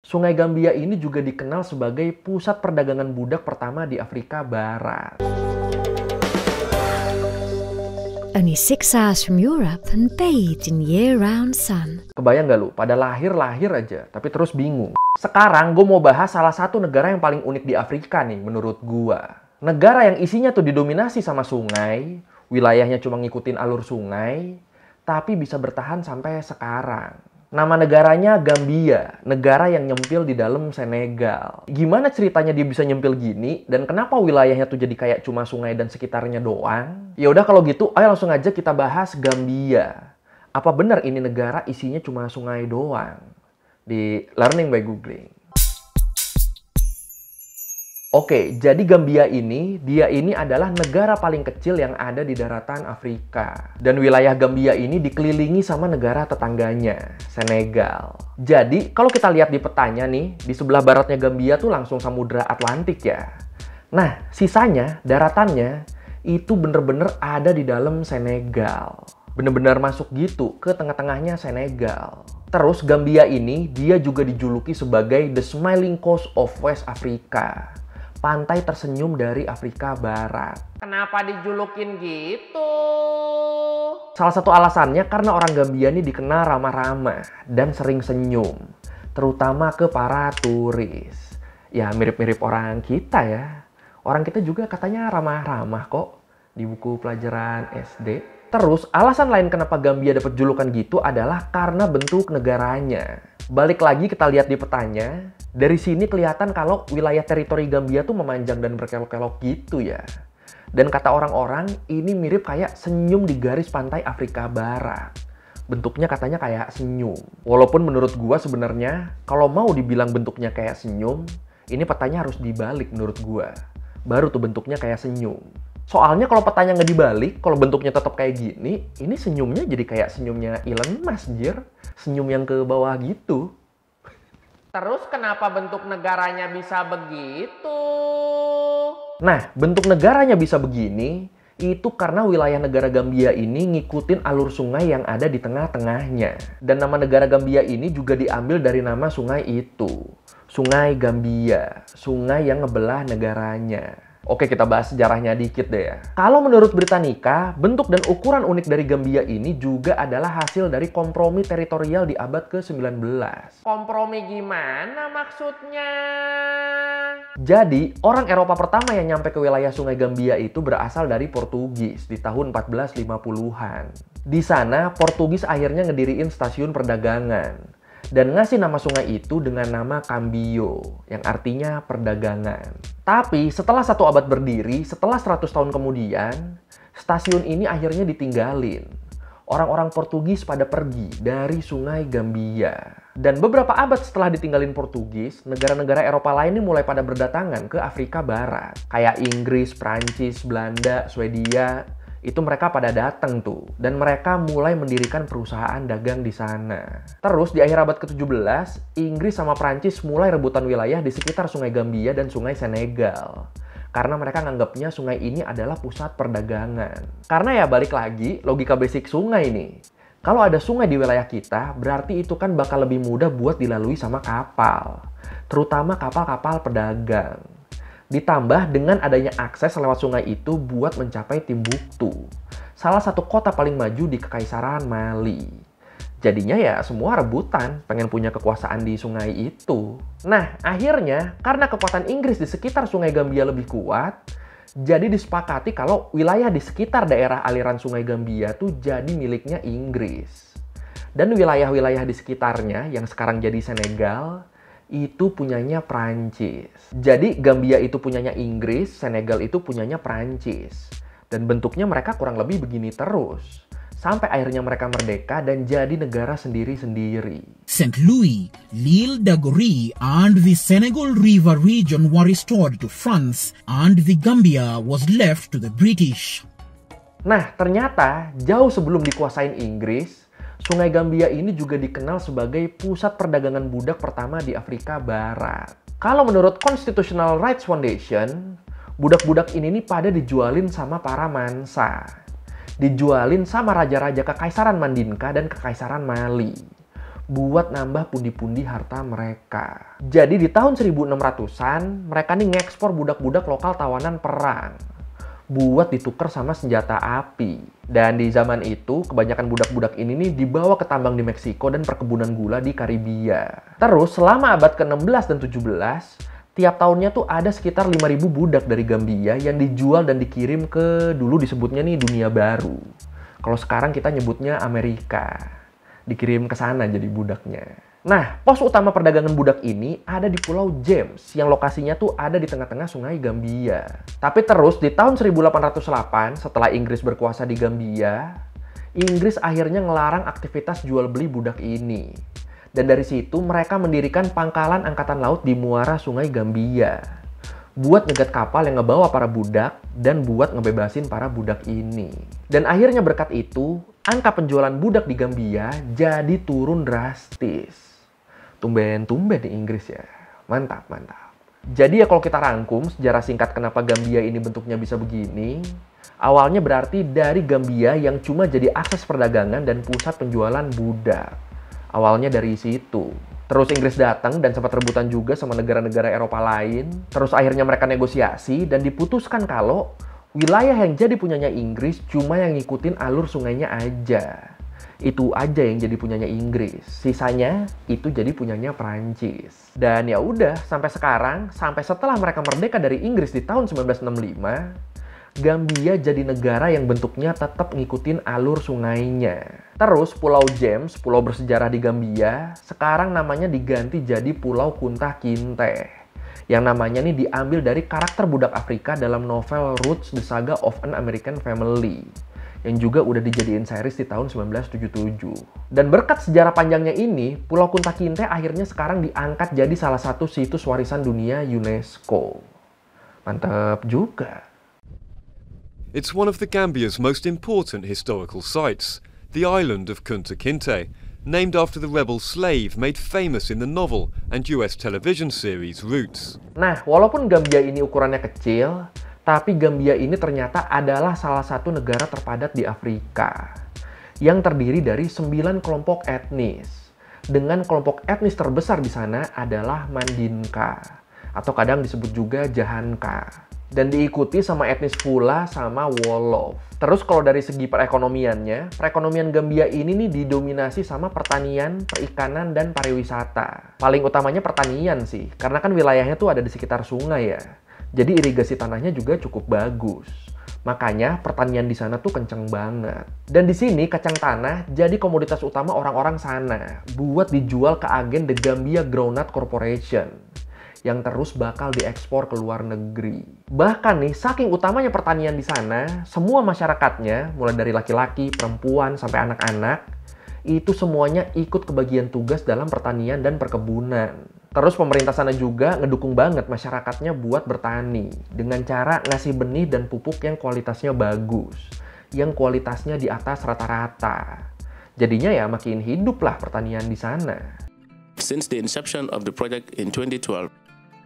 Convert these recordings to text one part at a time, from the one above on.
Sungai Gambia ini juga dikenal sebagai pusat perdagangan budak pertama di Afrika Barat. Only 6 hours from Europe and bathed in year-round sun. Kebayang gak lu, pada lahir aja, tapi terus bingung. Sekarang gue mau bahas salah satu negara yang paling unik di Afrika nih menurut gua. Negara yang isinya tuh didominasi sama sungai, wilayahnya cuma ngikutin alur sungai, tapi bisa bertahan sampai sekarang. Nama negaranya Gambia, negara yang nyempil di dalam Senegal. Gimana ceritanya dia bisa nyempil gini, dan kenapa wilayahnya tuh jadi kayak cuma sungai dan sekitarnya doang? Ya udah kalau gitu, ayo langsung aja kita bahas Gambia. Apa benar ini negara isinya cuma sungai doang? Di Learning by Googling. Oke, jadi Gambia dia ini adalah negara paling kecil yang ada di daratan Afrika. Dan wilayah Gambia ini dikelilingi sama negara tetangganya, Senegal. Jadi, kalau kita lihat di petanya nih, di sebelah baratnya Gambia tuh langsung Samudra Atlantik ya. Nah, sisanya, daratannya, itu bener-bener ada di dalam Senegal. Bener-bener masuk gitu ke tengah-tengahnya Senegal. Terus Gambia ini, dia juga dijuluki sebagai The Smiling Coast of West Africa. Pantai tersenyum dari Afrika Barat. Kenapa dijulukin gitu? Salah satu alasannya karena orang Gambia ini dikenal ramah-ramah dan sering senyum. Terutama ke para turis. Ya mirip-mirip orang kita ya. Orang kita juga katanya ramah-ramah kok di buku pelajaran SD. Terus alasan lain kenapa Gambia dapat julukan gitu adalah karena bentuk negaranya. Balik lagi kita lihat di petanya. Dari sini kelihatan kalau wilayah teritori Gambia tuh memanjang dan berkelok-kelok gitu ya. Dan kata orang-orang ini mirip kayak senyum di garis pantai Afrika Barat. Bentuknya katanya kayak senyum. Walaupun menurut gua sebenarnya kalau mau dibilang bentuknya kayak senyum, ini petanya harus dibalik menurut gua. Baru tuh bentuknya kayak senyum. Soalnya kalau petanya nggak dibalik, kalau bentuknya tetap kayak gini, ini senyumnya jadi kayak senyumnya Elon Musk, jir. Senyum yang ke bawah gitu. Terus kenapa bentuk negaranya bisa begitu? Nah, bentuk negaranya bisa begini, itu karena wilayah negara Gambia ini ngikutin alur sungai yang ada di tengah-tengahnya. Dan nama negara Gambia ini juga diambil dari nama sungai itu. Sungai Gambia, sungai yang ngebelah negaranya. Oke, kita bahas sejarahnya dikit deh ya. Kalau menurut Britannica, bentuk dan ukuran unik dari Gambia ini juga adalah hasil dari kompromi teritorial di abad ke-19. Kompromi gimana maksudnya? Jadi, orang Eropa pertama yang nyampe ke wilayah Sungai Gambia itu berasal dari Portugis di tahun 1450-an. Di sana, Portugis akhirnya ngediriin stasiun perdagangan. Dan ngasih nama sungai itu dengan nama Cambio, yang artinya perdagangan. Tapi setelah 1 abad berdiri, setelah 100 tahun kemudian, stasiun ini akhirnya ditinggalin. Orang-orang Portugis pada pergi dari sungai Gambia. Dan beberapa abad setelah ditinggalin Portugis, negara-negara Eropa lain ini mulai pada berdatangan ke Afrika Barat. Kayak Inggris, Prancis, Belanda, Swedia. Itu mereka pada datang tuh. Dan mereka mulai mendirikan perusahaan dagang di sana. Terus di akhir abad ke-17, Inggris sama Prancis mulai rebutan wilayah di sekitar sungai Gambia dan sungai Senegal. Karena mereka nganggapnya sungai ini adalah pusat perdagangan. Karena ya balik lagi, logika basic sungai nih. Kalau ada sungai di wilayah kita, berarti itu kan bakal lebih mudah buat dilalui sama kapal. Terutama kapal-kapal pedagang. Ditambah dengan adanya akses lewat sungai itu buat mencapai Timbuktu, salah satu kota paling maju di Kekaisaran Mali. Jadinya ya semua rebutan pengen punya kekuasaan di sungai itu. Nah, akhirnya karena kekuatan Inggris di sekitar sungai Gambia lebih kuat, jadi disepakati kalau wilayah di sekitar daerah aliran sungai Gambia tuh jadi miliknya Inggris. Dan wilayah-wilayah di sekitarnya yang sekarang jadi Senegal, itu punyanya Prancis. Jadi Gambia itu punyanya Inggris, Senegal itu punyanya Prancis. Dan bentuknya mereka kurang lebih begini terus. Sampai akhirnya mereka merdeka dan jadi negara sendiri-sendiri. St. Louis, l'Île d'Agori and the Senegal River region were restored to France and the Gambia was left to the British. Nah, ternyata jauh sebelum dikuasain Inggris, Sungai Gambia ini juga dikenal sebagai pusat perdagangan budak pertama di Afrika Barat. Kalau menurut Constitutional Rights Foundation, budak-budak ini nih pada dijualin sama para mansa. Dijualin sama raja-raja Kekaisaran Mandinka dan Kekaisaran Mali. buat nambah pundi-pundi harta mereka. Jadi di tahun 1600-an, mereka nih ngekspor budak-budak lokal tawanan perang buat ditukar sama senjata api. Dan di zaman itu, kebanyakan budak-budak ini nih dibawa ke tambang di Meksiko dan perkebunan gula di Karibia. Terus selama abad ke-16 dan 17, tiap tahunnya tuh ada sekitar 5.000 budak dari Gambia yang dijual dan dikirim ke, dulu disebutnya nih dunia baru. Kalau sekarang kita nyebutnya Amerika. Dikirim ke sana jadi budaknya. Nah, pos utama perdagangan budak ini ada di Pulau James yang lokasinya tuh ada di tengah-tengah sungai Gambia. Tapi terus di tahun 1808 setelah Inggris berkuasa di Gambia, Inggris akhirnya ngelarang aktivitas jual beli budak ini. Dan dari situ mereka mendirikan pangkalan angkatan laut di muara sungai Gambia buat nyegat kapal yang ngebawa para budak dan buat ngebebasin para budak ini. Dan akhirnya berkat itu, angka penjualan budak di Gambia jadi turun drastis. Tumben-tumben di Inggris ya. Mantap, mantap. Jadi ya kalau kita rangkum sejarah singkat kenapa Gambia ini bentuknya bisa begini, awalnya berarti dari Gambia yang cuma jadi akses perdagangan dan pusat penjualan budak. Awalnya dari situ. Terus Inggris datang dan sempat rebutan juga sama negara-negara Eropa lain. Terus akhirnya mereka negosiasi dan diputuskan kalau wilayah yang jadi punyanya Inggris cuma yang ngikutin alur sungainya aja. Itu aja yang jadi punyanya Inggris. Sisanya itu jadi punyanya Prancis. Dan ya udah, sampai sekarang, sampai setelah mereka merdeka dari Inggris di tahun 1965, Gambia jadi negara yang bentuknya tetap ngikutin alur sungainya. Terus Pulau James, pulau bersejarah di Gambia, sekarang namanya diganti jadi Pulau Kunta Kinte. Yang namanya nih diambil dari karakter budak Afrika dalam novel Roots: The Saga of an American Family. Yang juga udah dijadiin series di tahun 1977. Dan berkat sejarah panjangnya ini, Pulau Kunta Kinte akhirnya sekarang diangkat jadi salah satu situs warisan dunia UNESCO. Mantap juga. It's one of the Gambia's most important historical sites, the island of Kunta Kinte, named after the rebel slave made famous in the novel and US television series Roots. Nah, walaupun Gambia ini ukurannya kecil, tapi Gambia ini ternyata adalah salah satu negara terpadat di Afrika yang terdiri dari 9 kelompok etnis. Dengan kelompok etnis terbesar di sana adalah Mandinka, atau kadang disebut juga Jahanka. Dan diikuti sama etnis Fula sama Wolof. Terus kalau dari segi perekonomiannya, perekonomian Gambia ini nih didominasi sama pertanian, perikanan, dan pariwisata. Paling utamanya pertanian sih, karena kan wilayahnya tuh ada di sekitar sungai ya. Jadi irigasi tanahnya juga cukup bagus. Makanya pertanian di sana tuh kenceng banget. Dan di sini kacang tanah jadi komoditas utama orang-orang sana buat dijual ke agen The Gambia Groundnut Corporation yang terus bakal diekspor ke luar negeri. Bahkan nih, saking utamanya pertanian di sana, semua masyarakatnya, mulai dari laki-laki, perempuan, sampai anak-anak, itu semuanya ikut kebagian tugas dalam pertanian dan perkebunan. Terus pemerintah sana juga ngedukung banget masyarakatnya buat bertani, dengan cara ngasih benih dan pupuk yang kualitasnya bagus, yang kualitasnya di atas rata-rata. Jadinya ya makin hidup lah pertanian di sana. Since the inception of the project in 2012,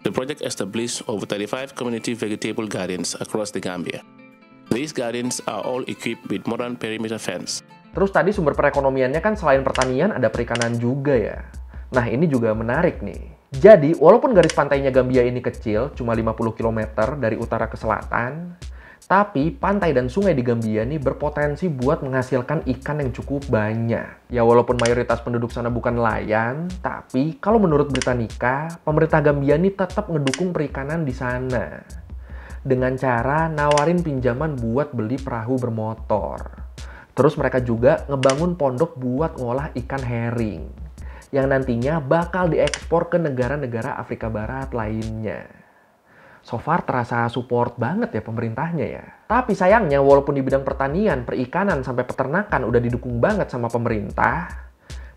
the project established over 35 community vegetable gardens across the Gambia. These gardens are all equipped with modern perimeter fence. Terus tadi sumber perekonomiannya kan selain pertanian ada perikanan juga ya. Nah ini juga menarik nih. Jadi walaupun garis pantainya Gambia ini kecil, cuma 50 km dari utara ke selatan, tapi pantai dan sungai di Gambia nih berpotensi buat menghasilkan ikan yang cukup banyak. Ya walaupun mayoritas penduduk sana bukan nelayan, tapi kalau menurut Britannica, pemerintah Gambia nih tetap ngedukung perikanan di sana. Dengan cara nawarin pinjaman buat beli perahu bermotor. Terus mereka juga ngebangun pondok buat ngolah ikan herring, yang nantinya bakal diekspor ke negara-negara Afrika Barat lainnya. So far terasa support banget ya pemerintahnya ya. Tapi sayangnya walaupun di bidang pertanian, perikanan, sampai peternakan udah didukung banget sama pemerintah,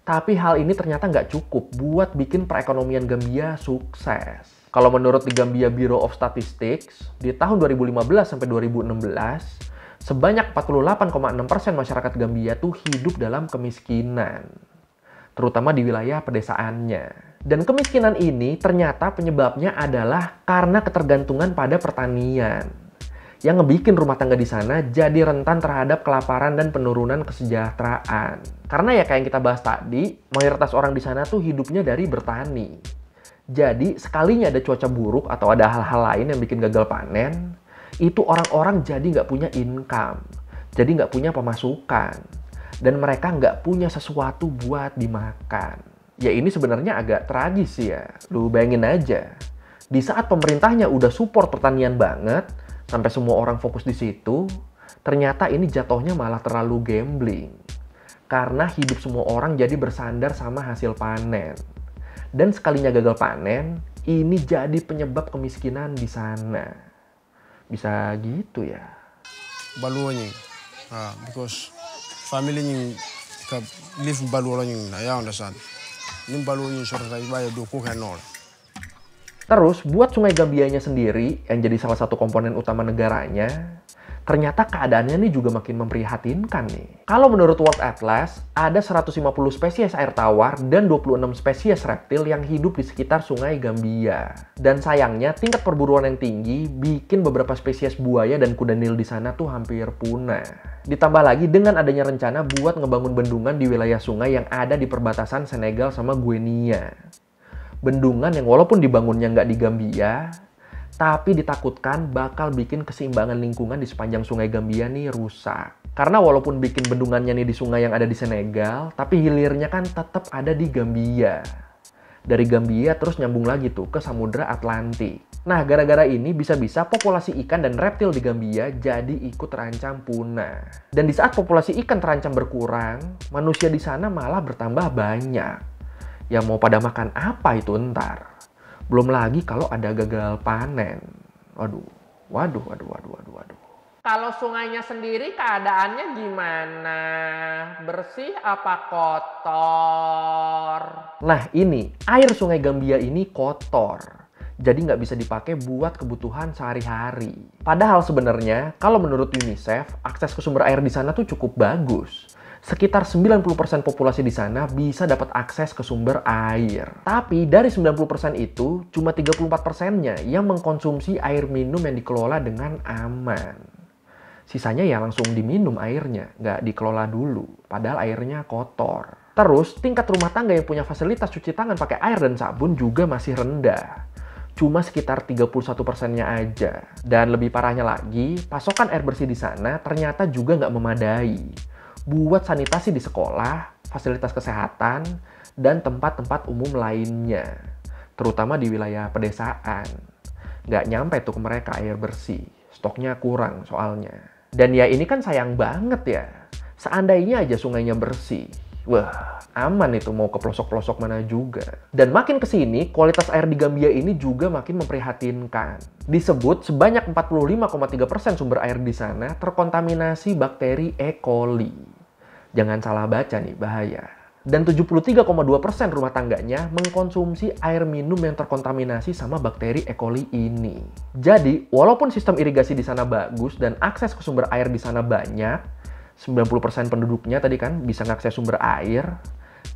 tapi hal ini ternyata nggak cukup buat bikin perekonomian Gambia sukses. Kalau menurut di Gambia Bureau of Statistics, di tahun 2015 sampai 2016, sebanyak 48,6% masyarakat Gambia tuh hidup dalam kemiskinan, terutama di wilayah pedesaannya. Dan kemiskinan ini ternyata penyebabnya adalah karena ketergantungan pada pertanian, yang ngebikin rumah tangga di sana jadi rentan terhadap kelaparan dan penurunan kesejahteraan. Karena ya kayak yang kita bahas tadi, mayoritas orang di sana tuh hidupnya dari bertani. Jadi sekalinya ada cuaca buruk atau ada hal-hal lain yang bikin gagal panen, itu orang-orang jadi nggak punya income, jadi nggak punya pemasukan, dan mereka nggak punya sesuatu buat dimakan. Ya ini sebenarnya agak tragis ya, lu bayangin aja. Di saat pemerintahnya udah support pertanian banget, sampai semua orang fokus di situ, ternyata ini jatuhnya malah terlalu gambling. Karena hidup semua orang jadi bersandar sama hasil panen. Dan sekalinya gagal panen, ini jadi penyebab kemiskinan di sana. Bisa gitu ya. Baluanya, because family nya live baluanya, ya understand. Ini baluanya sudah bayar duku kenol. Terus, buat Sungai Gambianya sendiri, yang jadi salah satu komponen utama negaranya, ternyata keadaannya nih juga makin memprihatinkan nih. Kalau menurut World Atlas, ada 150 spesies air tawar dan 26 spesies reptil yang hidup di sekitar Sungai Gambia. Dan sayangnya, tingkat perburuan yang tinggi bikin beberapa spesies buaya dan kuda nil di sana tuh hampir punah. Ditambah lagi dengan adanya rencana buat ngebangun bendungan di wilayah sungai yang ada di perbatasan Senegal sama Guinea. Bendungan yang walaupun dibangunnya nggak di Gambia, tapi ditakutkan bakal bikin keseimbangan lingkungan di sepanjang Sungai Gambia nih rusak. Karena walaupun bikin bendungannya nih di sungai yang ada di Senegal, tapi hilirnya kan tetap ada di Gambia. Dari Gambia terus nyambung lagi tuh ke Samudra Atlantik. Nah, gara-gara ini bisa-bisa populasi ikan dan reptil di Gambia jadi ikut terancam punah. Dan di saat populasi ikan terancam berkurang, manusia di sana malah bertambah banyak. Ya mau pada makan apa itu ntar? Belum lagi kalau ada gagal panen. Waduh. Kalau sungainya sendiri keadaannya gimana? Bersih apa kotor? Nah ini, air Sungai Gambia ini kotor. Jadi nggak bisa dipakai buat kebutuhan sehari-hari. Padahal sebenarnya, kalau menurut UNICEF, akses ke sumber air di sana tuh cukup bagus. Sekitar 90% populasi di sana bisa dapat akses ke sumber air. Tapi dari 90% itu, cuma 34%-nya yang mengkonsumsi air minum yang dikelola dengan aman. Sisanya ya langsung diminum airnya, nggak dikelola dulu, padahal airnya kotor. Terus, tingkat rumah tangga yang punya fasilitas cuci tangan pakai air dan sabun juga masih rendah. Cuma sekitar 31%-nya aja. Dan lebih parahnya lagi, pasokan air bersih di sana ternyata juga nggak memadai. Buat sanitasi di sekolah, fasilitas kesehatan, dan tempat-tempat umum lainnya. Terutama di wilayah pedesaan. Nggak nyampe tuh ke mereka air bersih. Stoknya kurang soalnya. Dan ya ini kan sayang banget ya. Seandainya aja sungainya bersih. Wah, aman itu mau ke pelosok-pelosok mana juga. Dan makin kesini, kualitas air di Gambia ini juga makin memprihatinkan. Disebut sebanyak 45,3% sumber air di sana terkontaminasi bakteri E. coli. Jangan salah baca nih, bahaya. Dan 73,2% rumah tangganya mengkonsumsi air minum yang terkontaminasi sama bakteri E. coli ini. Jadi, walaupun sistem irigasi di sana bagus dan akses ke sumber air di sana banyak, 90% penduduknya tadi kan bisa ngakses sumber air,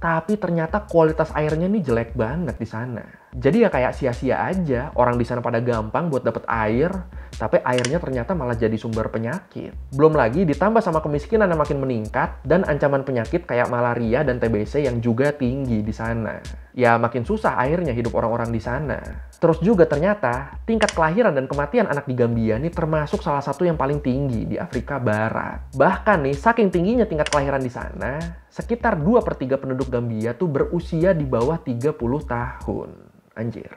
tapi ternyata kualitas airnya nih jelek banget di sana. Jadi ya kayak sia-sia aja, orang di sana pada gampang buat dapet air, tapi airnya ternyata malah jadi sumber penyakit. Belum lagi ditambah sama kemiskinan yang makin meningkat dan ancaman penyakit kayak malaria dan TBC yang juga tinggi di sana. Ya makin susah akhirnya hidup orang-orang di sana. Terus juga ternyata tingkat kelahiran dan kematian anak di Gambia nih termasuk salah satu yang paling tinggi di Afrika Barat. Bahkan nih saking tingginya tingkat kelahiran di sana, sekitar 2/3 penduduk Gambia tuh berusia di bawah 30 tahun. Anjir,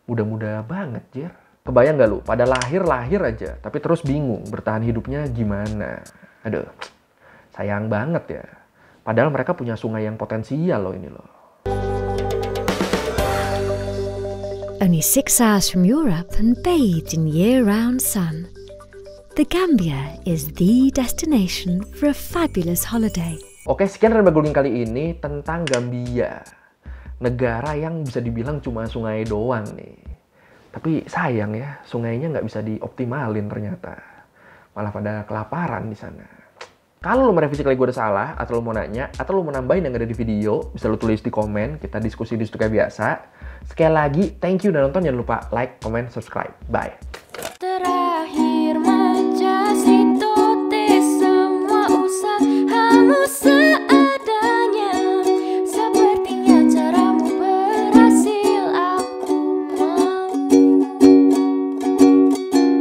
muda-muda banget, Jir. Kebayang gak lu, pada lahir-lahir aja, tapi terus bingung bertahan hidupnya gimana. Aduh, sayang banget ya. Padahal mereka punya sungai yang potensial loh ini loh. Only 6 hours from Europe and bathed in year-round sun. The Gambia is the destination for a fabulous holiday. Oke, sekian dari Bagulging kali ini tentang Gambia. Negara yang bisa dibilang cuma sungai doang nih. Tapi sayang ya, sungainya nggak bisa dioptimalin ternyata. Malah pada kelaparan di sana. Kalau lo merevisi kali gue udah salah, atau lo mau nanya, atau lo mau nambahin yang ada di video, bisa lo tulis di komen, kita diskusi di situ kayak biasa. Sekali lagi, thank you udah nonton, jangan lupa like, comment, subscribe. Bye! closer.